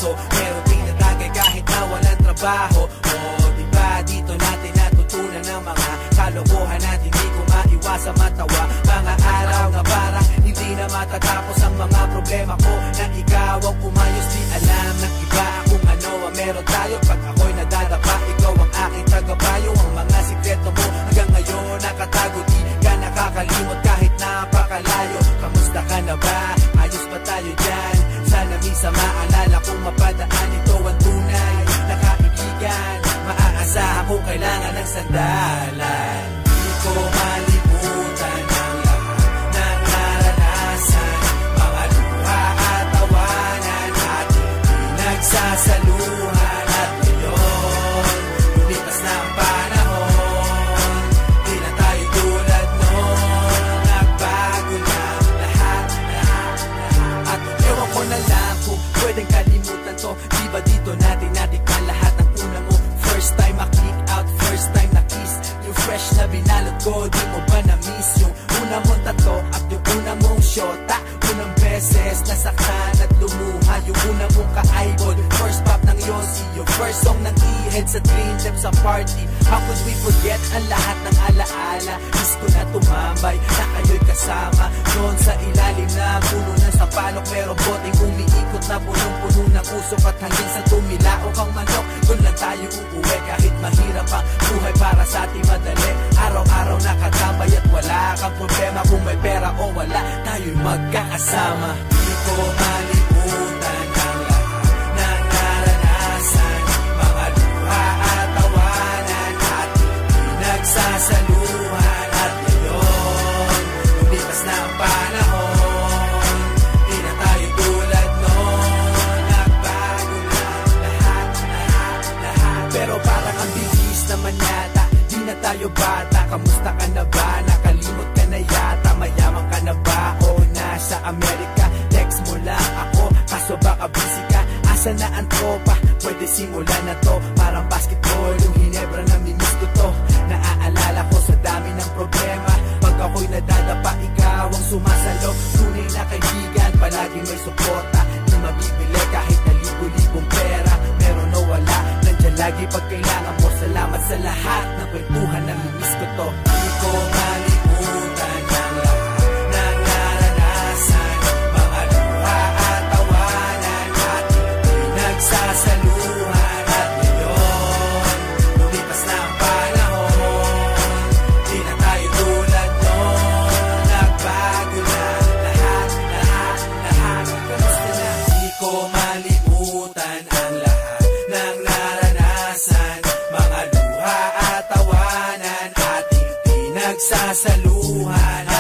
aso. Meron din natagay kahit na walang trabaho. O diba dito natin natutunan ng mga kalokohan at hindi ko maiwasang matawa. Mga araw na parang hindi na matatapos ang mga problema ko. Na ikaw ang pumayos, di alam ng iba kung ano ang meron tayo. Pag ako'y nadadapa, ikaw ang aking tagapayo. Ang mga sikreto mo hanggang ngayon nakatago, di ka nakakalimot kahit napakalayo. Kamusta ka na ba? Ayos ba tayo dyan? Sana minsan maalala kung mapadaan, ito ang tunay na kaibigan. Maaasahan kung kailangan ng sandalan. Di ko malimutan ang lahat ng naranasan, mga luha at tawanan ating pinagsasaluhan. At ngayon, lumipas na ang panahon, di na tayo tulad noon. Nagbago na lahat. At ewan ko na lang kung pwedeng kalimutan to. Di ba dito natin natikman lahat ng una mo? First time ma-click out, first time na-kiss. Yung fresh na binalot ko, di mo ba na-miss? Yung una mong tato at yung una mong shota. Unang beses nasaktan at lumuha. Yung una mong ka-eyeball, first pop ng Yossi. Yung first song ng E-Head sa Dream Team sa party. How could we forget ang lahat ng alaala? Miss ko na tumambay na kayo'y kasama noon sa ilalim na puno ng sapalok. Merong boteng umiikot na punong-puno ng usok. At hanggang sa tumilaok ang manok, doon lang tayo uuwi. Kahit mahirap ang buhay para sa ating madali. Araw-araw nakatambay at wala kang problema. Kung may pera o wala, tayo'y magkakasama. Di ko malimutan ang lahat ng naranasan, mga luha at tawanan ating pinagsasaluhan. At ngayon, lumipas na ang panahon, di na tayo tulad noon. Nagbago na lahat. Pero parang ang bilis naman yata, di na tayo bata. Kamusta ka na ba? Nakalimot ka na yata. Mayaman ka na ba? O nasa Amerika? Text mo lang ako, kaso baka busy ka. Asa na ang tropa? Pwede simulan na to. Parang basketball, yung Hinebra na mimiss ko to. Naaalala ko sa dami ng problema. Pag ako'y nadadapa, ikaw ang sumasalo. Tunay na kaibigan, palaging may suporta. Di mabibili kahit na libo-libong pera. Meron o wala, nandyan lagi pag kailangan mo. Salamat sa lahat ng kwentuhan na mimiss ko to. Di ko malimutan ang lahat ng naranasan, mga luha at tawanan ating pinagsasaluhan. At ngayon, lumipas na ang panahon, di na tayo tulad noon. Nagbago na lahat. Kamusta na? Di ko malimutan ang lahat ng naranasan, mga luha at tawanan ating pinagsasaluhan.